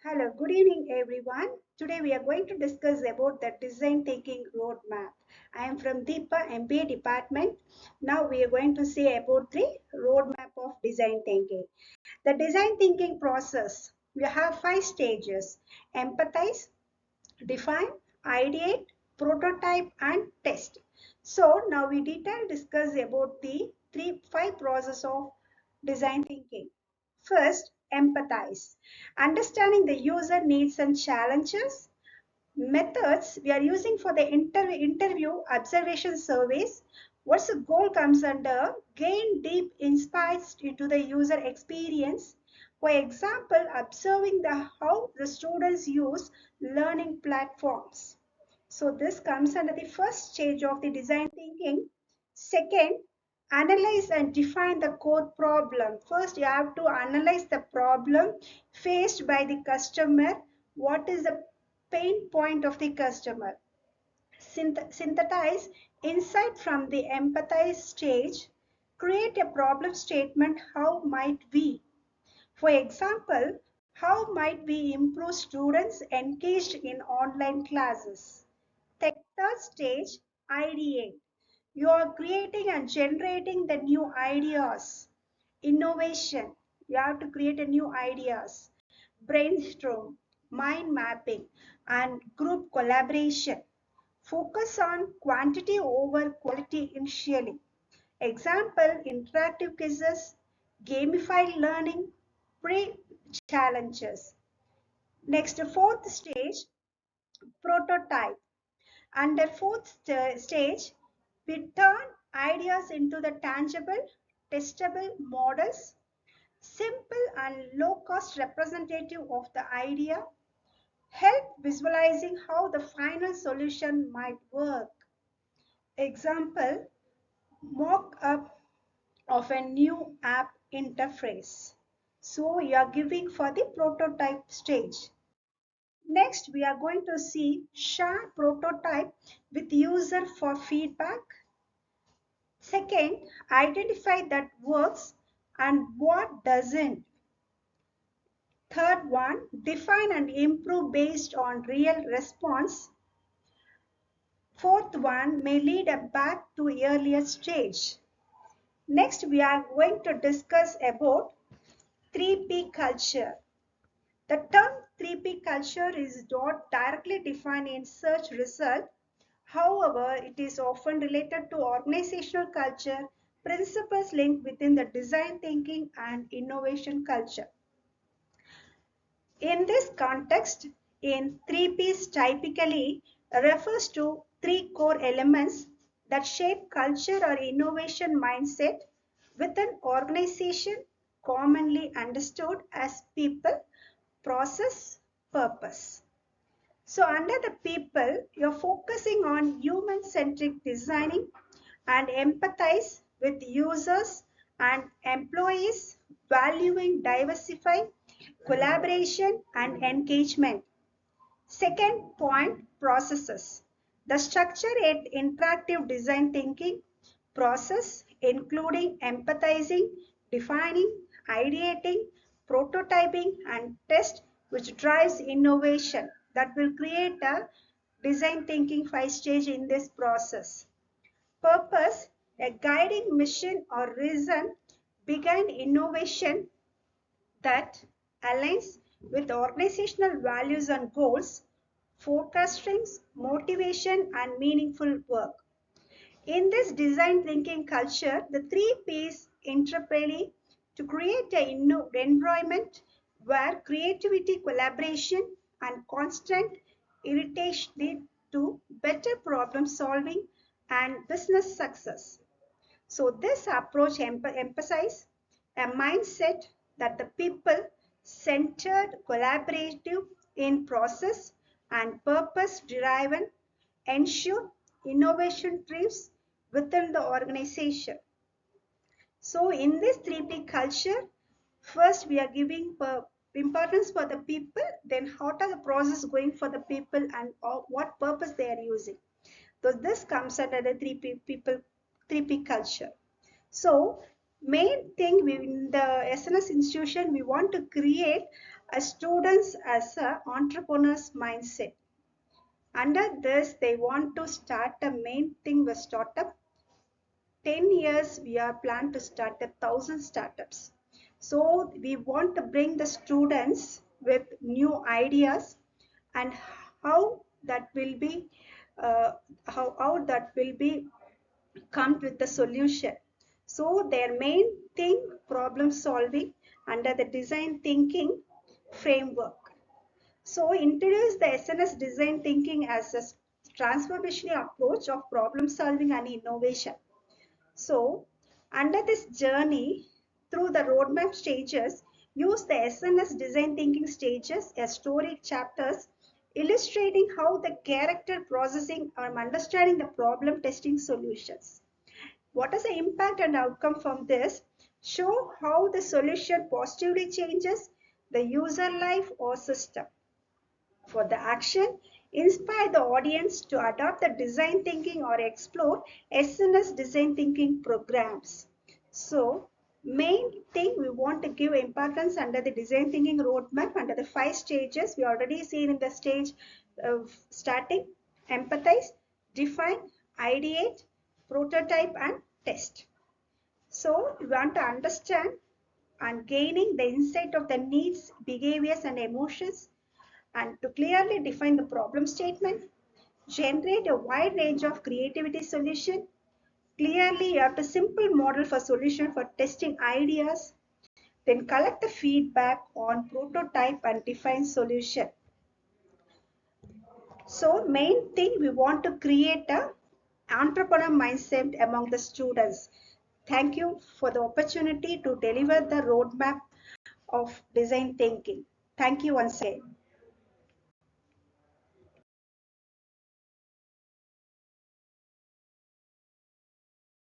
Hello, good evening everyone. Today we are going to discuss about the design thinking roadmap. I am from Deepa MBA department. Now we are going to say about the roadmap of design thinking. The design thinking process, we have 5 stages: empathize, define, ideate, prototype and test. So now we detail discuss about the five process of design thinking. First, empathize. Understanding the user needs and challenges. Methods we are using for the interview observation surveys. What's the goal comes under? Gain deep insights into the user experience. For example, observing how the students use learning platforms. So this comes under the first stage of the design thinking. Second, analyze and define the core problem. First, you have to analyze the problem faced by the customer. What is the pain point of the customer? Synthesize insight from the empathize stage. Create a problem statement. How might we? For example, how might we improve students engaged in online classes? Third stage, ideate. You are creating and generating the new ideas. Innovation. You have to create a new ideas. Brainstorm, mind mapping, and group collaboration. Focus on quantity over quality initially. Example, interactive quizzes, gamified learning, pre-challenges. Next, fourth stage, prototype. Under stage, we turn ideas into the tangible, testable models, simple and low-cost representative of the idea, help visualizing how the final solution might work. Example, mock-up of a new app interface. So you are giving for the prototype stage. Next, we are going to see share prototype with user for feedback. Second, identify that works and what doesn't. Third one, define and improve based on real response. Fourth one may lead back to earlier stage. Next, we are going to discuss about 3P culture. The term 3P culture is not directly defined in search result. However, it is often related to organizational culture, principles linked within the design thinking and innovation culture. In this context, in 3Ps typically refers to three core elements that shape culture or innovation mindset within organization, commonly understood as people, process, purpose. So under the people, you're focusing on human-centric designing and empathize with users and employees, valuing diversify, collaboration and engagement. Second point, processes. The structure and interactive design thinking process including empathizing, defining, ideating, prototyping and test which drives innovation that will create a design thinking 5 stage in this process. Purpose, a guiding mission or reason behind innovation that aligns with organizational values and goals, fostering motivation and meaningful work. In this design thinking culture, the 3Ps interplay to create an environment where creativity, collaboration, and constant irritation lead to better problem solving and business success. So this approach emphasizes a mindset that the people-centered, collaborative in process and purpose-driven ensure innovation thrives within the organization. So in this 3P culture, first we are giving importance for the people, then what are the process going for the people and what purpose they are using. So this comes under the 3P culture. So main thing in the SNS institution, we want to create students as a entrepreneur's mindset. Under this, they want to start a main thing with startup. 10 years, we are planned to start 1,000 startups. So we want to bring the students with new ideas and how that will be, uh, how that will be come with the solution. So their main thing, problem solving under the design thinking framework. So introduce the SNS design thinking as a transformational approach of problem solving and innovation. So under this journey, through the roadmap stages, use the SNS design thinking stages as story chapters illustrating how the character processing or understanding the problem testing solutions. What is the impact and outcome from this? Show how the solution positively changes the user life or system. For the action, inspire the audience to adopt the design thinking or explore SNS design thinking programs. So, main thing we want to give importance under the design thinking roadmap under the 5 stages we already seen in the stage of starting, empathize, define, ideate, prototype and test. So we want to understand and gaining the insight of the needs, behaviors and emotions and to clearly define the problem statement, generate a wide range of creativity solution. Clearly, you have a simple model for solution for testing ideas, then collect the feedback on prototype and define solution. So main thing we want to create a entrepreneur mindset among the students. Thank you for the opportunity to deliver the roadmap of design thinking. Thank you once again.